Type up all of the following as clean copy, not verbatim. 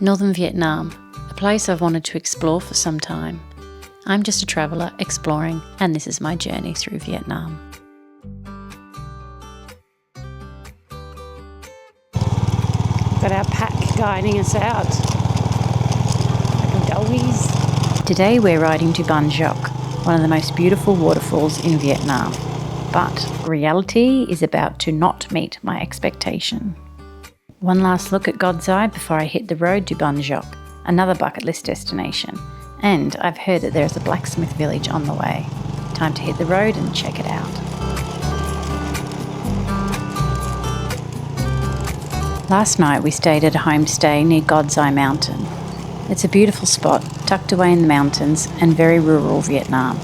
Northern Vietnam, a place I've wanted to explore for some time. I'm just a traveller exploring, and this is my journey through Vietnam. Got our pack guiding us out. Like doggies. Today we're riding to Bản Giốc, one of the most beautiful waterfalls in Vietnam. But reality is about to not meet my expectation. One last look at God's Eye before I hit the road to Bản Giốc, another bucket list destination. And I've heard that there's a Blacksmith Village on the way. Time to hit the road and check it out. Last night we stayed at a homestay near God's Eye Mountain. It's a beautiful spot, tucked away in the mountains and very rural Vietnam.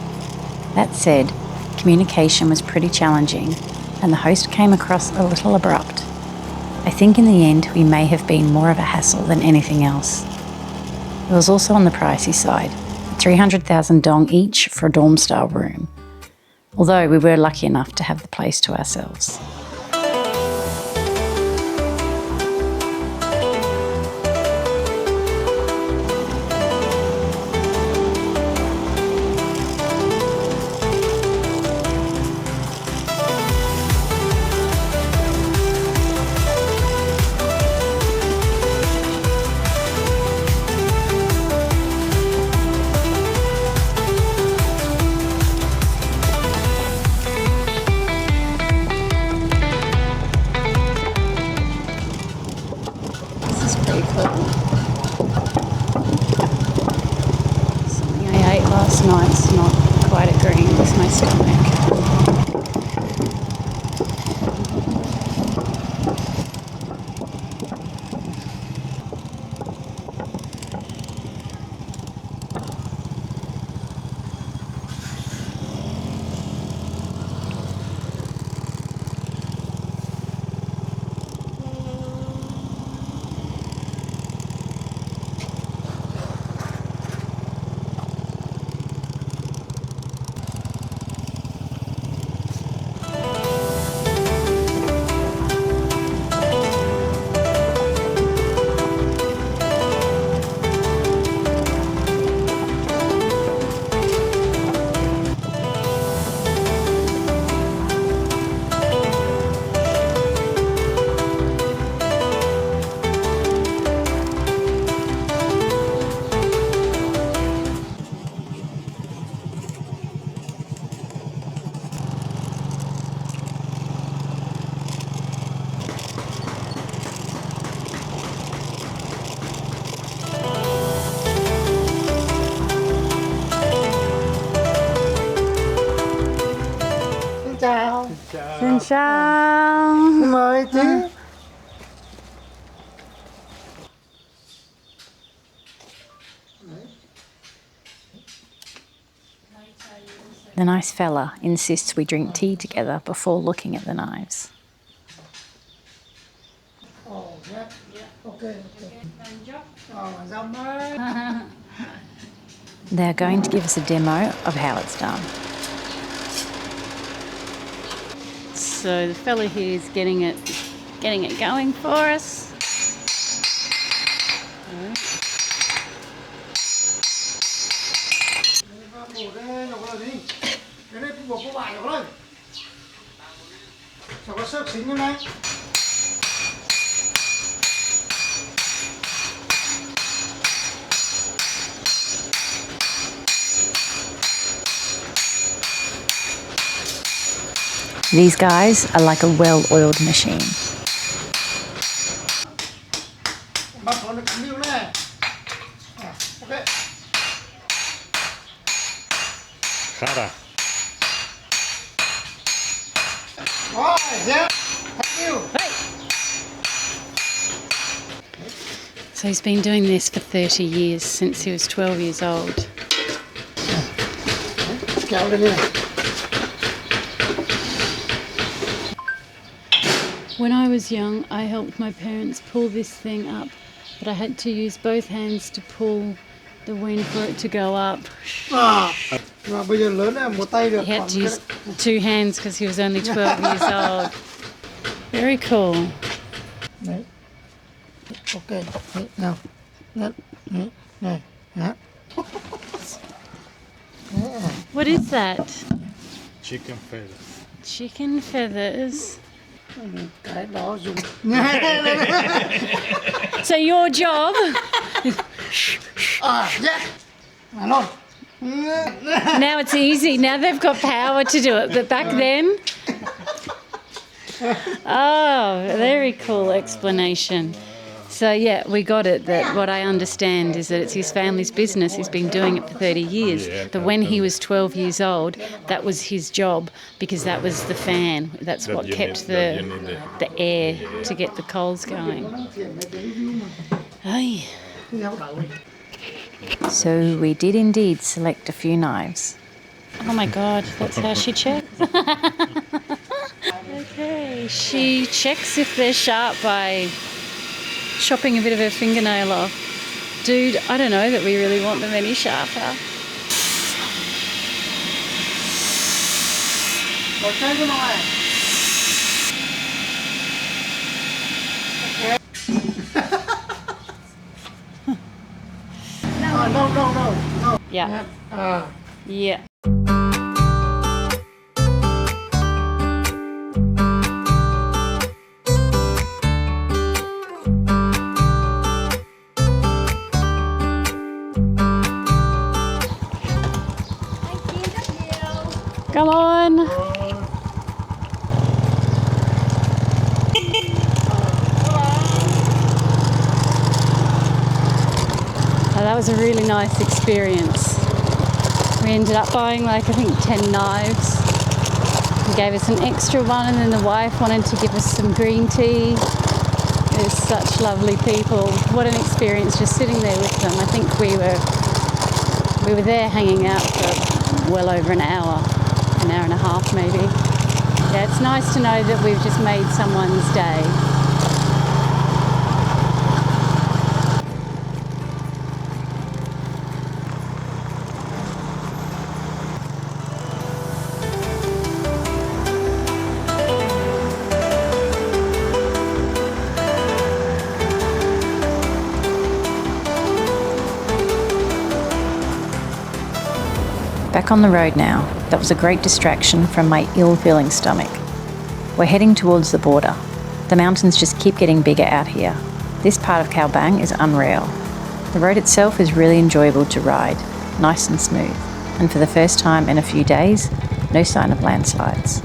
That said, communication was pretty challenging and the host came across a little abrupt. I think in the end we may have been more of a hassle than anything else. It was also on the pricey side, 300,000 dong each for a dorm-style room, although we were lucky enough to have the place to ourselves. Something I ate last night's not quite agreeing with my stomach. Xin chào. Mời chị. The nice fella insists we drink tea together before looking at the knives. Oh, yeah, okay. They're going to give us a demo of how it's done. So the fella here is getting it going for us. These guys are like a well-oiled machine. So he's been doing this for 30 years, since he was 12 years old. When I was young, I helped my parents pull this thing up, but I had to use both hands to pull the wind for it to go up. He had to use two hands because he was only 12 years old. Very cool. Okay, now What is that? Chicken feathers. Chicken feathers. Cái đó dùng. So your job? Yeah. Hello. Now it's easy. Now they've got power to do it. But back then? Oh, very cool explanation. So yeah, we got it, that what I understand is that it's his family's business. He's been doing it for 30 years. But when he was 12 years old, that was his job because that was the fan. That's what kept the air to get the coals going. Ay. So we did indeed select a few knives. Oh my God, that's how she checks. Okay, she checks if they're sharp by chopping a bit of her fingernail off. Dude, I don't know that we really want them any sharper. No. Yeah. Yeah. Come on. Oh, that was a really nice experience. We ended up buying I think 10 knives. He gave us an extra one and then the wife wanted to give us some green tea. They're such lovely people. What an experience just sitting there with them. I think we were there hanging out for well over an hour and a half maybe. Yeah, it's nice to know that we've just made someone's day. Back on the road now. That was a great distraction from my ill-feeling stomach. We're heading towards the border. The mountains just keep getting bigger out here. This part of Cao Bằng is unreal. The road itself is really enjoyable to ride, nice and smooth. And for the first time in a few days, no sign of landslides.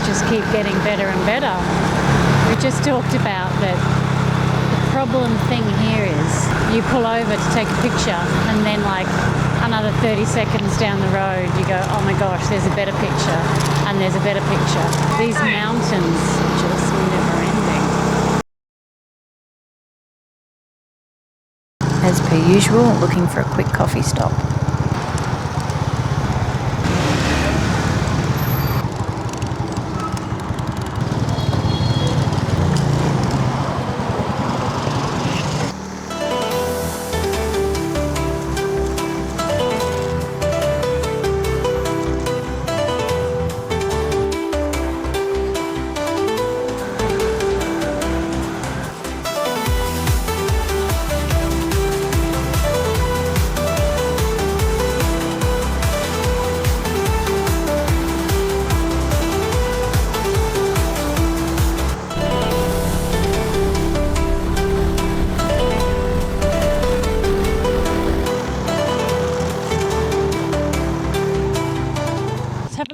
Just keep getting better and better. We just talked about that the problem thing here is you pull over to take a picture and then like another 30 seconds down the road you go, oh my gosh, there's a better picture and there's a better picture. These mountains just never ending. As per usual, looking for a quick coffee stop.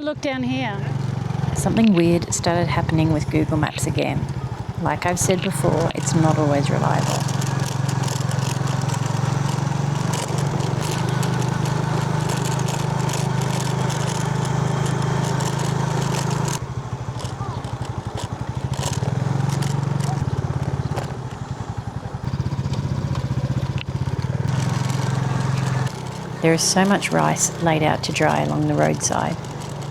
Look down here. Something weird started happening with Google Maps again. Like I've said before, it's not always reliable. There is so much rice laid out to dry along the roadside.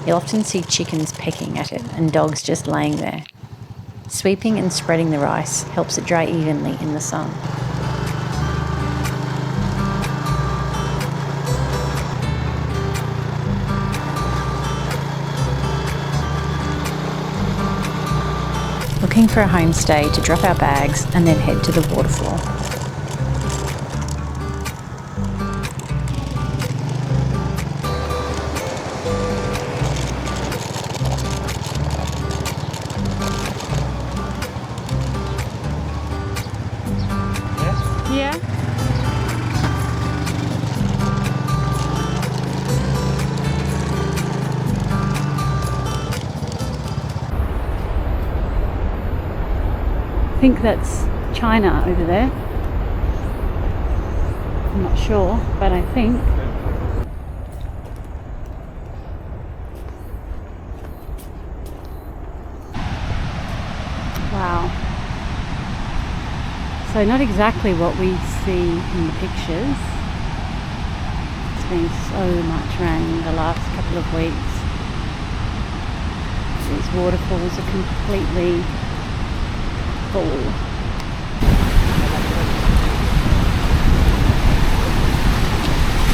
You'll often see chickens pecking at it and dogs just laying there. Sweeping and spreading the rice helps it dry evenly in the sun. for a homestay to drop our bags and then head to the waterfall. Yeah. I think that's China over there. I'm not sure, but I think. Wow. So not exactly what we see in the pictures. It's been so much rain the last couple of weeks. These waterfalls are completely full.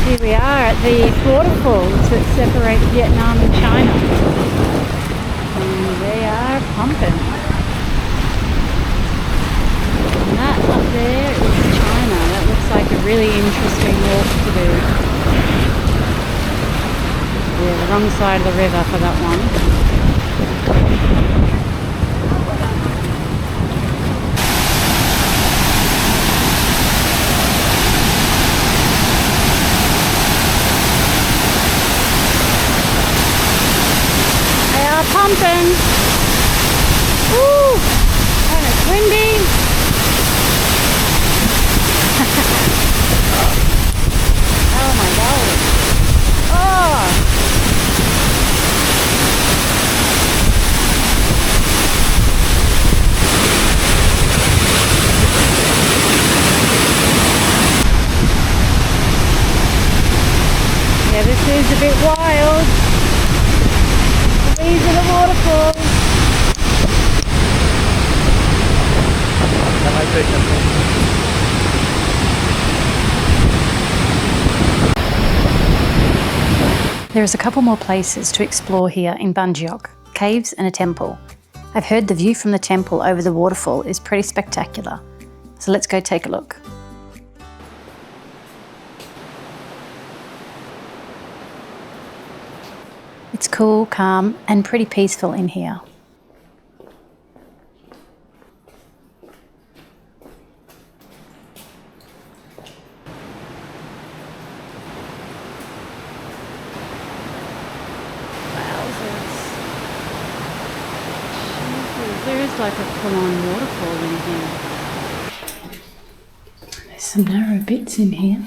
Here we are at the waterfalls that separate Vietnam and China. And they are pumping. And that up there is China. That looks like a really interesting walk to do. We're the wrong side of the river for that one. Pumping. Woo! And it's windy. Oh my God. Oh! Yeah, this is a bit wild. These are the waterfalls. There's a couple more places to explore here in Bản Giốc, caves and a temple. I've heard the view from the temple over the waterfall is pretty spectacular, so let's go take a look. It's cool, calm, and pretty peaceful in here. Wowzers. There is like a full-on waterfall in here. There's some narrow bits in here.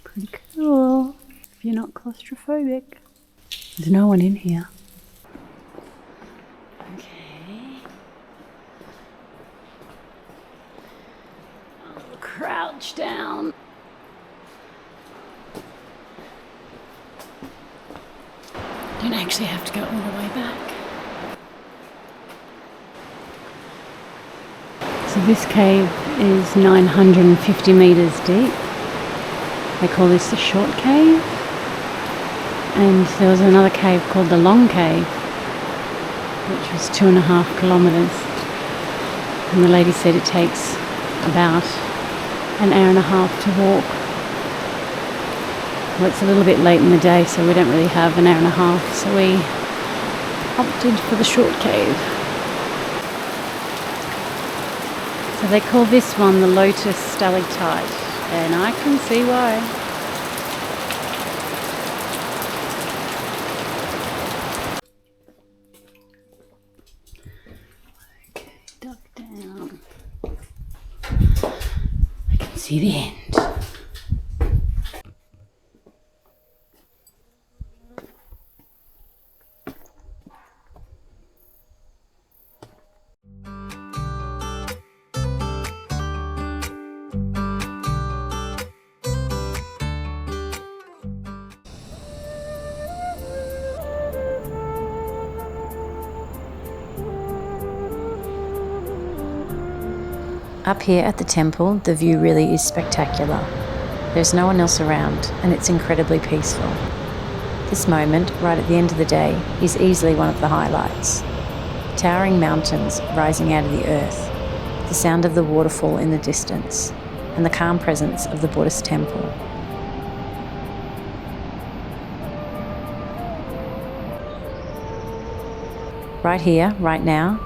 Pretty cool, if you're not claustrophobic. There's no one in here. Okay. I'll crouch down. Don't actually have to go all the way back. So this cave is 950 meters deep. They call this the short cave, and there was another cave called the long cave, which was 2.5 kilometers, and the lady said it takes about an hour and a half to walk. Well, it's a little bit late in the day, so we don't really have an hour and a half, so we opted for the short cave. So they call this one the Lotus Stalactite. And I can see why. Okay, duck down. I can see the end. Up here at the temple, the view really is spectacular. There's no one else around, and it's incredibly peaceful. This moment, right at the end of the day, is easily one of the highlights. Towering mountains rising out of the earth, the sound of the waterfall in the distance, and the calm presence of the Buddhist temple. Right here, right now,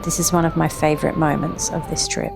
this is one of my favourite moments of this trip.